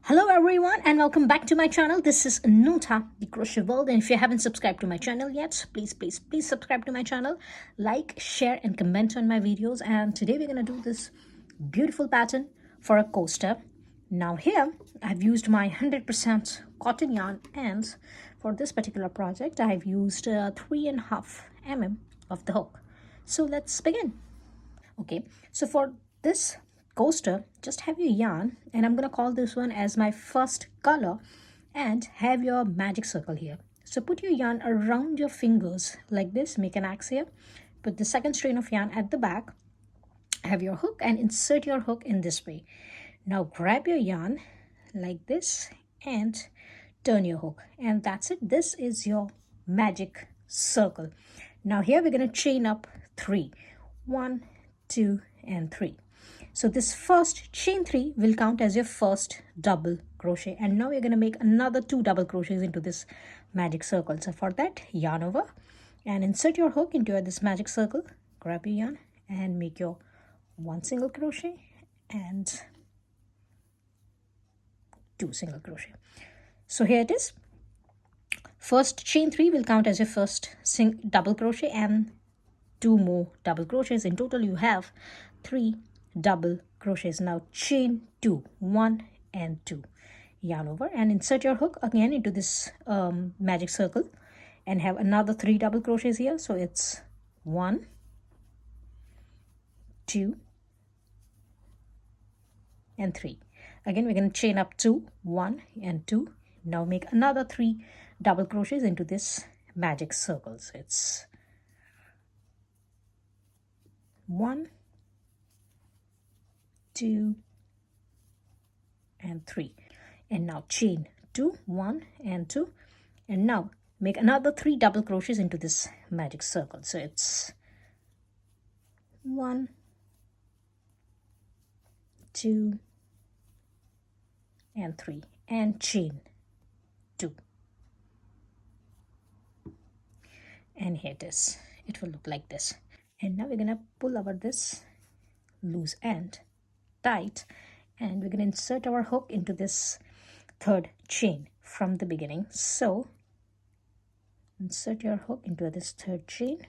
Hello everyone and welcome back to my channel. This is Nuta, the Crochet World, and if you haven't subscribed to my channel yet, please subscribe to my channel, like, share and comment on my videos. And today we're going to do this beautiful pattern for a coaster. Now here I've used my 100% cotton yarn, and for this particular project I've used 3.5 mm of the hook. So let's begin. Okay, so for this coaster, just have your yarn, and I'm gonna call this one as my first color, and have your magic circle here. So put your yarn around your fingers like this, make an X here, put the second strand of yarn at the back, have your hook and insert your hook in this way. Now grab your yarn like this and turn your hook, and that's it. This is your magic circle. Now here we're going to chain up 3, 1, 2 and 3. So this first chain 3 will count as your first double crochet, and now we're going to make another 2 double crochets into this magic circle. So for that, yarn over and insert your hook into this magic circle, grab your yarn and make your 1 single crochet and 2 single crochet. So here it is. First chain 3 will count as your first double crochet and 2 more double crochets. In total you have 3 double crochets. Now chain 2, 1 and 2, yarn over and insert your hook again into this magic circle and have another 3 double crochets here. So it's 1, 2 and 3. Again we're going to chain up 2, 1 and 2. Now make another 3 double crochets into this magic circle. So it's 1, 2 and 3, and now chain 2, 1 and 2, and now make another 3 double crochets into this magic circle. So it's 1, 2 and 3 and chain 2, and here it is. It will look like this. And now we're gonna pull our this loose end tight, and we're gonna insert our hook into this third chain from the beginning. So insert your hook into this third chain,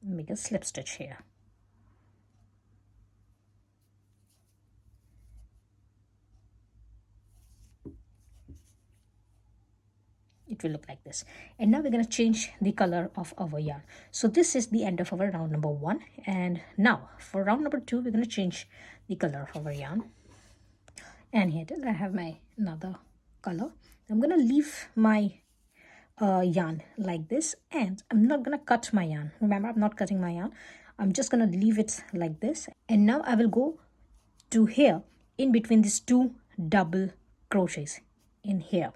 make a slip stitch here. It will look like this. And now we're going to change the color of our yarn. So this is the end of our round number 1, and now for round number 2 we're going to change the color of our yarn. And here it is. I have my another color. I'm going to leave my yarn like this, and I'm not going to cut my yarn. Remember, I'm not cutting my yarn. I'm just going to leave it like this, and now I will go to here in between these 2 double crochets in here.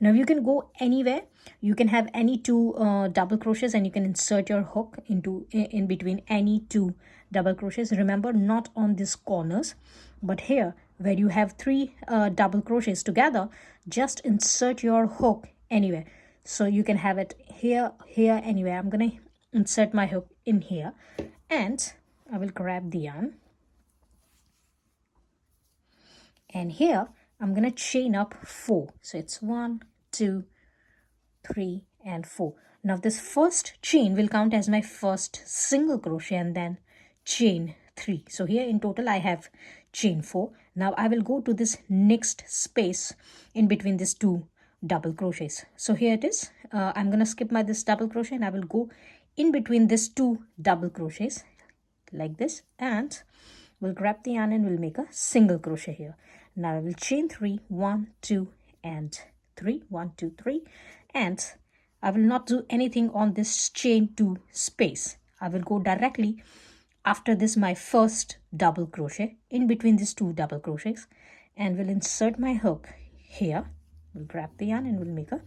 Now you can go anywhere. You can have any 2 double crochets, and you can insert your hook into in between any 2 double crochets. Remember, not on these corners, but here where you have 3 double crochets together, just insert your hook anywhere. So you can have it here, here, anywhere. I'm gonna insert my hook in here, and I will grab the yarn, and here I'm gonna chain up 4. So it's 1, 2, 3 and 4. Now this first chain will count as my first single crochet, and then chain 3. So here in total I have chain 4. Now I will go to this next space in between these 2 double crochets. So here it is. I'm gonna skip this double crochet, and I will go in between these 2 double crochets like this, and we'll grab the yarn and we'll make a single crochet here. Now I will chain 3, 1, 2 and 3, 1, 2, 3, and I will not do anything on this chain 2 space. I will go directly after this my first double crochet in between these 2 double crochets, and will insert my hook here. We'll grab the yarn and we'll make a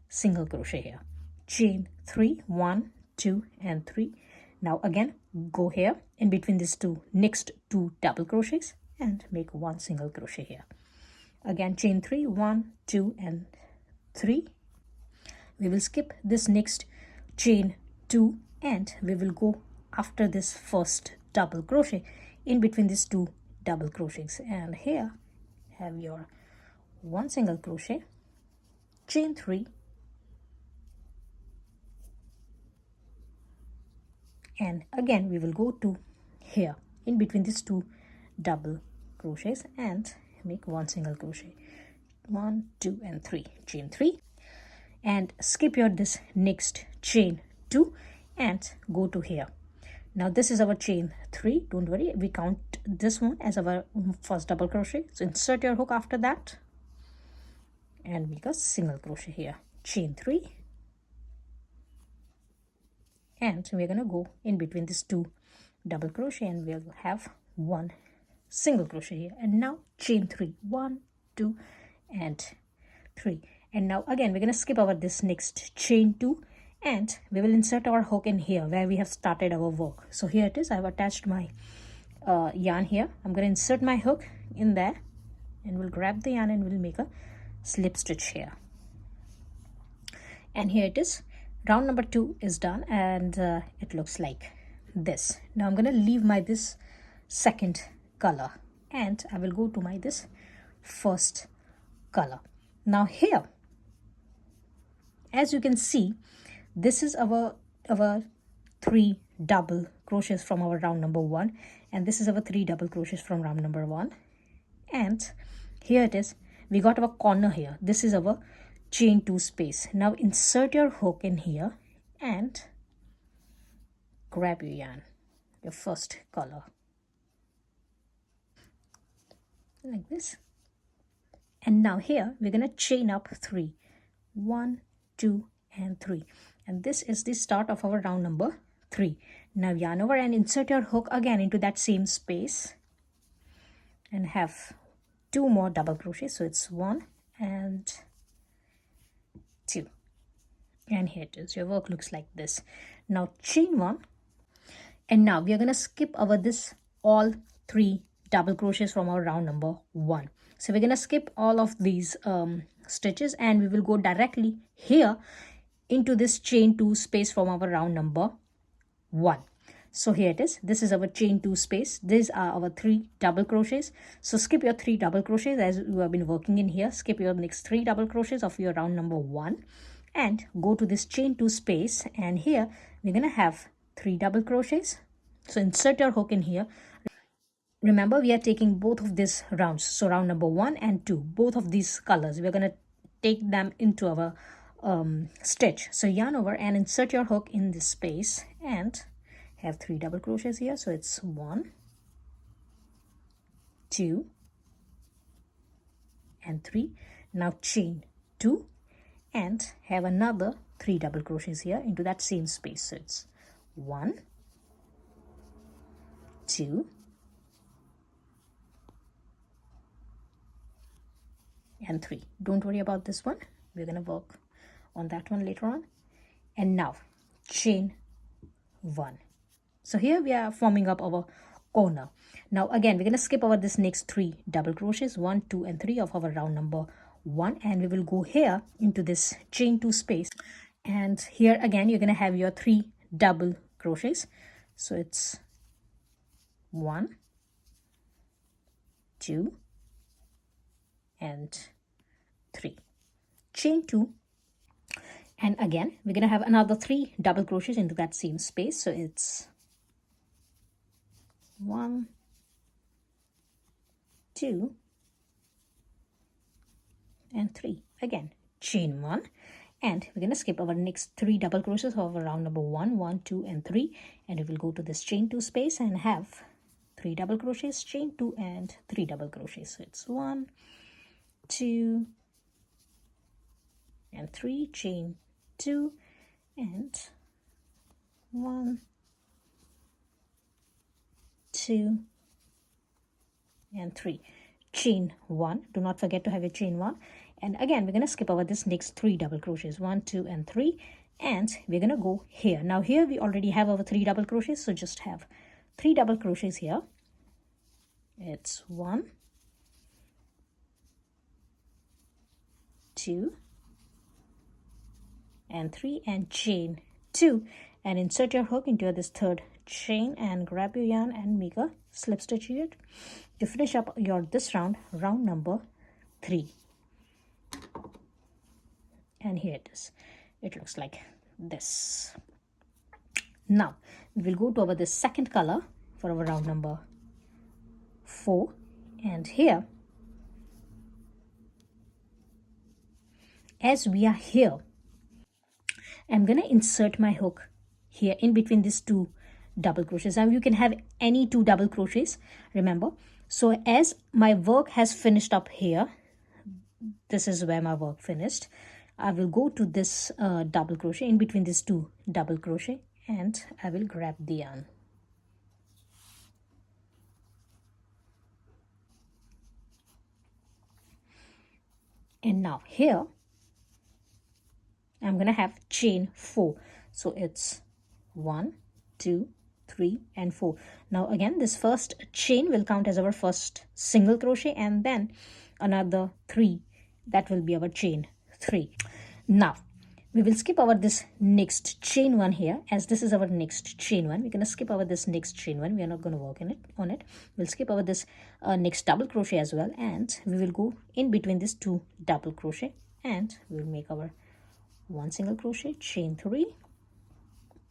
single crochet here. Chain 3, 1, 2 and 3. Now again go here in between these next 2 double crochets and make 1 single crochet here. Again chain 3, 1, 2 and 3. We will skip this next chain 2, and we will go after this first double crochet in between these two double crochets. And here have your 1 single crochet, chain 3, and again we will go to here in between these two double crochets and make 1 single crochet, 1, 2 and 3, chain 3, and skip your this next chain 2 and go to here. Now this is our chain 3. Don't worry, we count this one as our first double crochet. So insert your hook after that and make a single crochet here, chain 3, and we're going to go in between these two double crochet and we'll have 1 single crochet here. And now chain 3, 1, 2 and 3. And now again we're going to skip over this next chain 2 and we will insert our hook in here where we have started our work. So here it is. I've attached my yarn here. I'm going to insert my hook in there and we'll grab the yarn and we'll make a slip stitch here. And here it is. Round number 2 is done and it looks like this. Now I'm going to leave my this second color and I will go to my this first color. Now here, as you can see, this is our 3 double crochets from our round number 1, and this is our 3 double crochets from round number 1. And here it is. We got our corner here. This is our chain 2 space. Now insert your hook in here and grab your yarn, your first color, like this. And now here we're going to chain up 3, 1, 2 and 3, and this is the start of our round number 3. Now yarn over and insert your hook again into that same space and have 2 more double crochets. So it's 1 and 2, and here it is. Your work looks like this. Now chain 1, and now we are going to skip over this all 3 double crochets from our round number 1. So we're going to skip all of these stitches and we will go directly here into this chain 2 space from our round number 1. So here it is. This is our chain 2 space. These are our 3 double crochets. So skip your 3 double crochets as you have been working in here. Skip your next 3 double crochets of your round number 1 and go to this chain 2 space, and here we're going to have 3 double crochets. So insert your hook in here. Remember, we are taking both of these rounds, so round number 1 and 2, both of these colors, we're going to take them into our stitch. So yarn over and insert your hook in this space and have 3 double crochets here. So it's 1, 2 and 3. Now chain 2 and have another 3 double crochets here into that same space. So it's 1, 2 and 3. Don't worry about this one. We're going to work on that one later on. And now chain 1. So here we are forming up our corner. Now again we're going to skip over this next 3 double crochets, 1, 2 and 3 of our round number 1, and we will go here into this chain 2 space, and here again you're going to have your 3 double crochets. So it's 1, 2 and 3, chain 2, and again we're going to have another 3 double crochets into that same space. So it's 1, 2 and 3. Again chain 1, and we're going to skip our next 3 double crochets of round number 1, 1, 2 and 3, and we will go to this chain 2 space and have 3 double crochets, chain 2 and 3 double crochets. So it's 1, 2 and 3, chain 2 and 1, 2 and 3, chain 1. Do not forget to have your chain 1, and again we're going to skip over this next 3 double crochets, 1, 2 and 3, and we're going to go here. Now here we already have our 3 double crochets, so just have 3 double crochets here. It's 1, 2 and 3 and chain 2, and insert your hook into this third chain and grab your yarn and make a slip stitch here to finish up your this round number 3. And here it is. It looks like this. Now we will go to our this second color for our round number 4, and here, as we are here, I'm gonna insert my hook here in between these 2 double crochets. Now you can have any 2 double crochets, remember. So as my work has finished up here, this is where my work finished, I will go to this double crochet in between these 2 double crochet, and I will grab the yarn. And now here I'm gonna have chain 4. So it's 1, 2, 3 and 4. Now again, this first chain will count as our first single crochet, and then another 3, that will be our chain 3. Now we will skip over this next chain 1 here, as this is our next chain 1. We're going to skip over this next chain 1. We are not going to work on it. We'll skip over this next double crochet as well, and we will go in between these 2 double crochet, and we'll make our 1 single crochet, chain 3,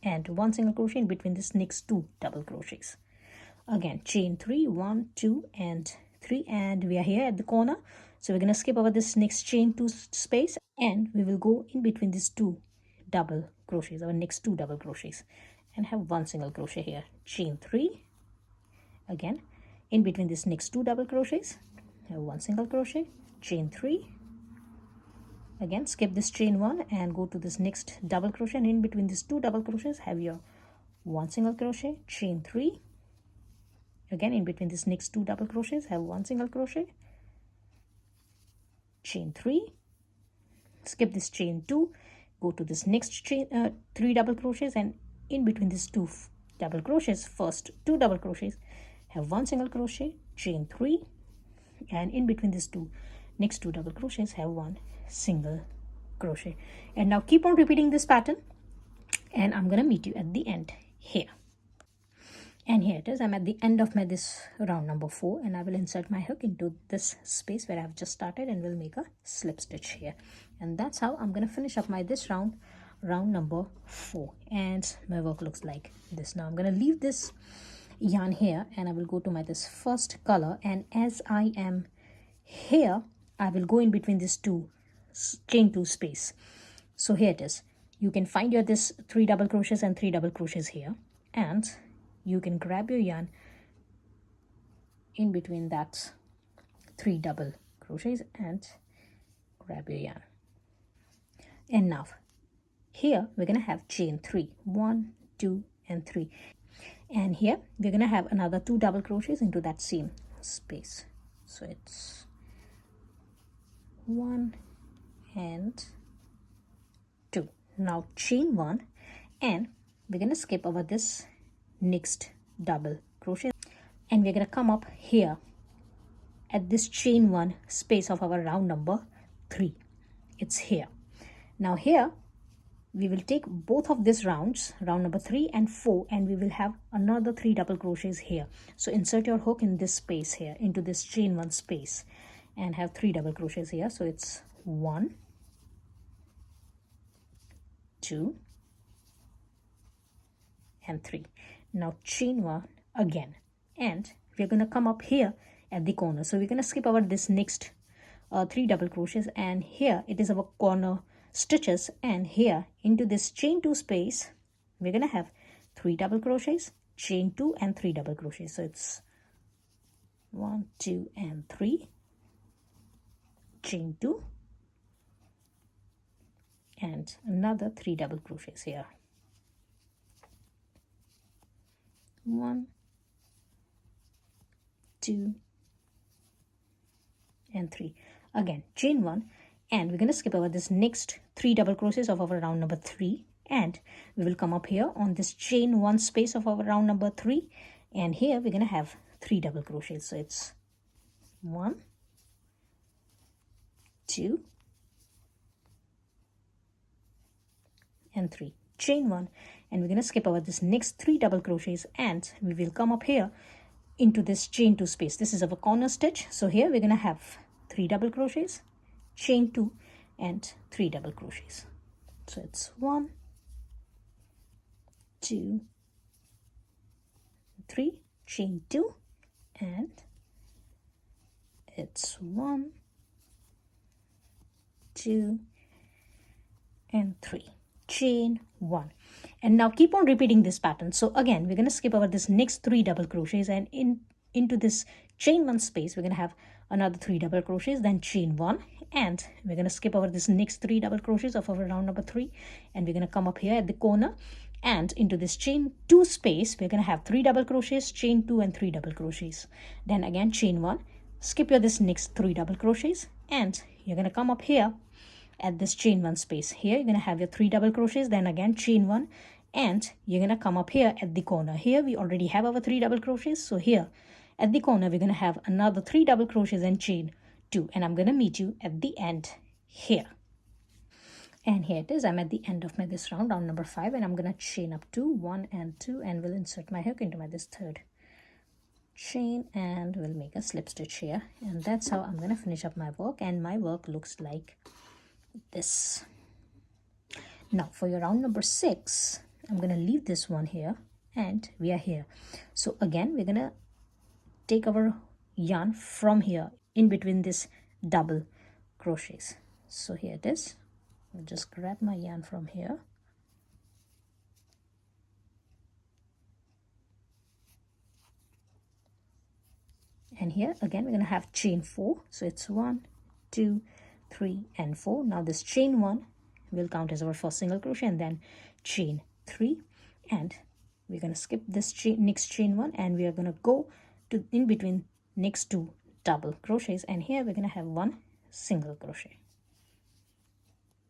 and 1 single crochet in between this next 2 double crochets. Again, chain 3, 1, 2 and 3, and we are here at the corner. So we're going to skip over this next chain 2 space, and we will go in between these 2 double crochets, our next 2 double crochets, and have 1 single crochet here, chain 3. Again, in between this next 2 double crochets, have 1 single crochet, chain 3. Again, skip this chain 1 and go to this next double crochet, and in between these 2 double crochets have your 1 single crochet, chain 3. Again, in between this next 2 double crochets have 1 single crochet, chain 3. Skip this chain 2, go to this next chain 3 double crochets, and in between these 2 double crochets, first 2 double crochets, have 1 single crochet, chain 3, and in between these 2 next 2 double crochets have 1 single crochet. And now keep on repeating this pattern, and I'm gonna meet you at the end here. And here it is. I'm at the end of my this round number 4, and I will insert my hook into this space where I've just started, and we'll make a slip stitch here. And that's how I'm gonna finish up my this round number 4, and my work looks like this. Now I'm gonna leave this yarn here, and I will go to my this first color, and as I am here, I will go in between these 2 chain 2 space. So here it is. You can find your this 3 double crochets and 3 double crochets here, and you can grab your yarn in between that 3 double crochets and grab your yarn. And now here we're gonna have chain 3, 1, 2 and 3, and here we're gonna have another 2 double crochets into that same space. So it's 1 and 2. Now chain 1, and we're gonna skip over this next double crochet, and we're gonna come up here at this chain 1 space of our round number 3. It's here. Now here we will take both of these rounds, round number 3 and 4, and we will have another 3 double crochets here. So insert your hook in this space here, into this chain 1 space, and have 3 double crochets here. So it's 1, 2 and 3. Now chain 1 again, and we're going to come up here at the corner. So we're going to skip over this next 3 double crochets, and here it is our corner stitches, and here into this chain 2 space we're going to have 3 double crochets, chain 2 and 3 double crochets. So it's 1, 2 and 3, chain 2 and another 3 double crochets here, 1, 2 and 3. Again chain 1, and we're going to skip over this next 3 double crochets of our round number 3, and we will come up here on this chain 1 space of our round number 3, and here we're going to have 3 double crochets. So it's 1, 2 and 3, chain 1, and we're going to skip over this next 3 double crochets, and we will come up here into this chain 2 space. This is our corner stitch. So here we're going to have 3 double crochets, chain 2 and 3 double crochets. So it's 1, 2, 3, chain 2, and it's 1, 2 and 3, chain 1. And now keep on repeating this pattern. So again, we're going to skip over this next 3 double crochets, and into this chain 1 space we're going to have another 3 double crochets, then chain 1, and we're going to skip over this next 3 double crochets of our round number 3, and we're going to come up here at the corner, and into this chain 2 space we're going to have 3 double crochets, chain 2 and 3 double crochets, then again chain 1, skip your this next 3 double crochets, and you're going to come up here at this chain 1 space. Here you're going to have your 3 double crochets, then again chain 1, and you're going to come up here at the corner. Here we already have our 3 double crochets, so here at the corner we're going to have another 3 double crochets and chain 2, and I'm going to meet you at the end here. And here it is. I'm at the end of my this round number 5, and I'm going to chain up 2, 1 and 2, and will insert my hook into my this third chain, and we'll make a slip stitch here, and that's how I'm going to finish up my work. And my work looks like this. Now for your round number 6, I'm going to leave this one here, and we are here. So again we're going to take our yarn from here in between this double crochets. So here it is. I'll just grab my yarn from here, and here again we're going to have chain 4. So it's 1, 2, 3 and 4. Now this chain 1 will count as our first single crochet, and then chain 3, and we're going to skip this next chain 1, and we are going to go to in between next 2 double crochets, and here we're going to have 1 single crochet,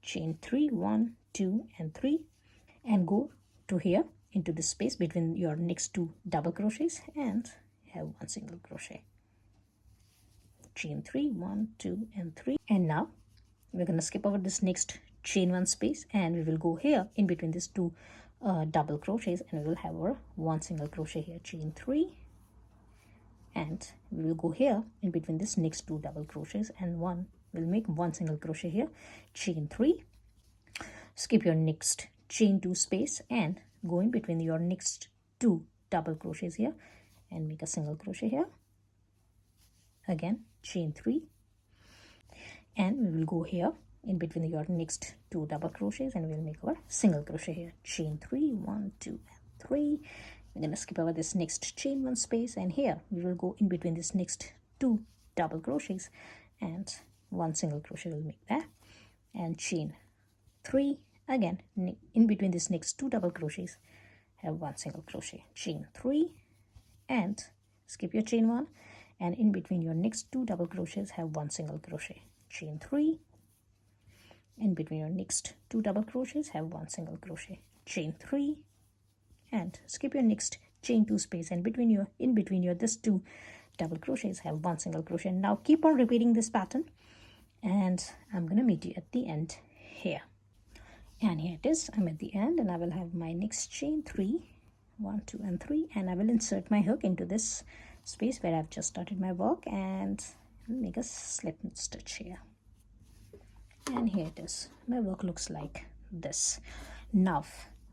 chain 3, 1, 2 and 3, and go to here into the space between your next 2 double crochets and have 1 single crochet, chain 3, 1, 2 and 3. And now we're going to skip over this next chain 1 space, and we will go here in between these 2 double crochets, and we will have our 1 single crochet here, chain 3, and we will go here in between this next 2 double crochets, and we'll make 1 single crochet here, chain 3, skip your next chain 2 space and go in between your next 2 double crochets here and make a single crochet here, again chain 3, and we will go here in between your next 2 double crochets, and we'll make our single crochet here, chain 3, 1, 2 and 3. We're going to skip over this next chain 1 space, and here we will go in between this next 2 double crochets, and 1 single crochet will make that, and chain 3, again in between this next 2 double crochets have 1 single crochet, chain 3, and skip your chain 1, and in between your next 2 double crochets have 1 single crochet, chain 3, in between your next 2 double crochets have 1 single crochet, chain 3, and skip your next chain 2 space, and in between your this 2 double crochets have 1 single crochet. Now keep on repeating this pattern, and I'm going to meet you at the end here. And here it is. I'm at the end, and I will have my next chain 3, 1, 2 and 3, and I will insert my hook into this space where I've just started my work, and make a slip stitch here. And here it is. My work looks like this. Now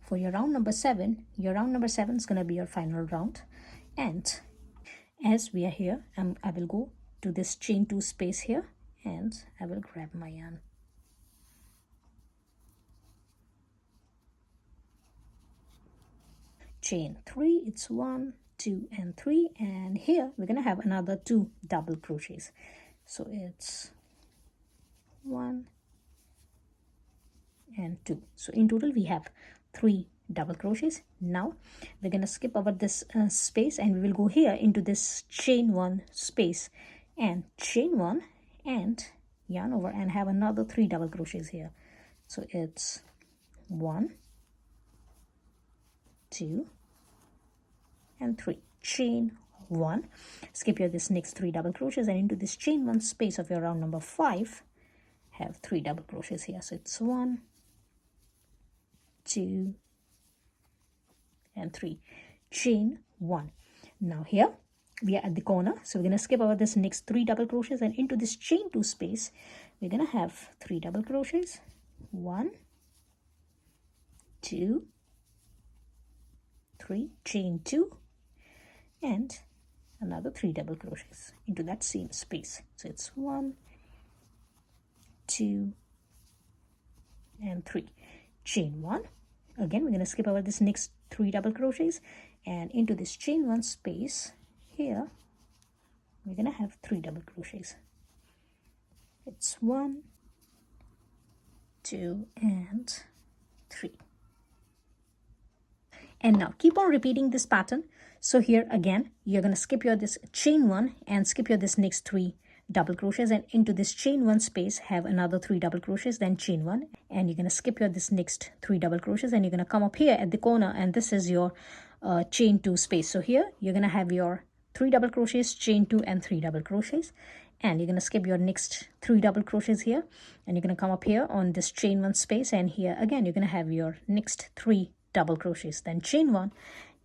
for your round number 7, your round number 7 is going to be your final round, and as we are here, I will go to this chain 2 space here, and I will grab my yarn, chain 3, it's 1, 2 and 3, and here we're going to have another 2 double crochets, so it's 1 and 2. So in total we have 3 double crochets. Now we're going to skip over this space, and we will go here into this chain 1 space and chain 1 and yarn over and have another 3 double crochets here. So it's 1, 2 and 3, chain 1, skip your this next 3 double crochets, and into this chain 1 space of your round number 5 have 3 double crochets here. So it's 1, 2 and 3. Chain 1. Now here we are at the corner, so we're going to skip over this next 3 double crochets, and into this chain 2 space we're going to have 3 double crochets. 1, 2, 3, chain 2, and another 3 double crochets into that same space. So it's 1, 2, and 3. Chain 1. Again, we're going to skip over this next 3 double crochets, and into this chain 1 space here we're going to have 3 double crochets. It's 1, 2, and 3. And now keep on repeating this pattern. So here again you're going to skip your this chain 1 and skip your this next 3 double crochets, and into this chain 1 space have another 3 double crochets, then chain 1, and you're going to skip your this next 3 double crochets, and you're going to come up here at the corner, and this is your chain 2 space. So here you're going to have your 3 double crochets, chain 2, and 3 double crochets, and you're going to skip your next 3 double crochets here, and you're going to come up here on this chain 1 space, and here again you're going to have your next 3 double crochets, then chain 1,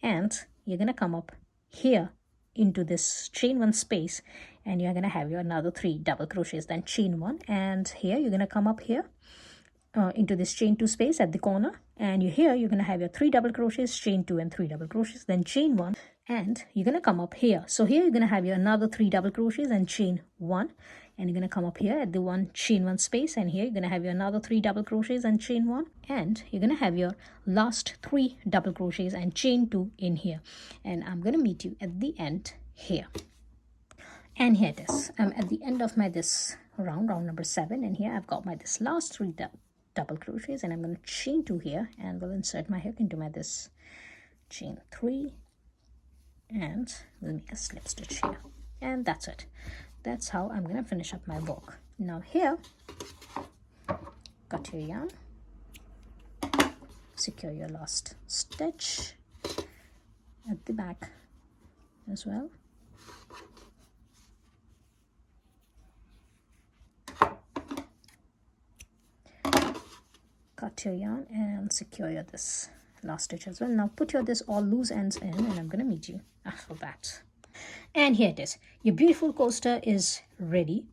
and you're going to come up here into this chain 1 space, and you're going to have your another 3 double crochets, then chain 1, and here you're going to come up here into this chain 2 space at the corner, and you're going to have your 3 double crochets, chain 2, and 3 double crochets, then chain 1, and you're going to come up here. So here you're going to have your another 3 double crochets and chain 1, and you're going to come up here at the one chain 1 space, and here you're going to have your another 3 double crochets and chain 1, and you're going to have your last 3 double crochets and chain 2 in here, and I'm going to meet you at the end here. And here it is. I'm at the end of my this round number 7, and here I've got my this last 3 double crochets, and I'm going to chain 2 here, and we'll insert my hook into my this chain 3, and we'll make a slip stitch here, and that's it. That's how I'm going to finish up my work. Now here, cut your yarn, secure your last stitch at the back as well. Cut your yarn and secure your this last stitch as well. Now put your this all loose ends in, and I'm going to meet you after that. And here it is. Your beautiful coaster is ready,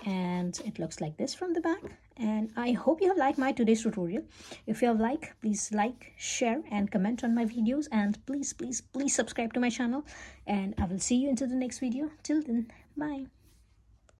and it looks like this from the back. And I hope you have liked my today's tutorial. If you have liked, please like, share, and comment on my videos, and please subscribe to my channel, and I will see you into the next video. Till then, bye.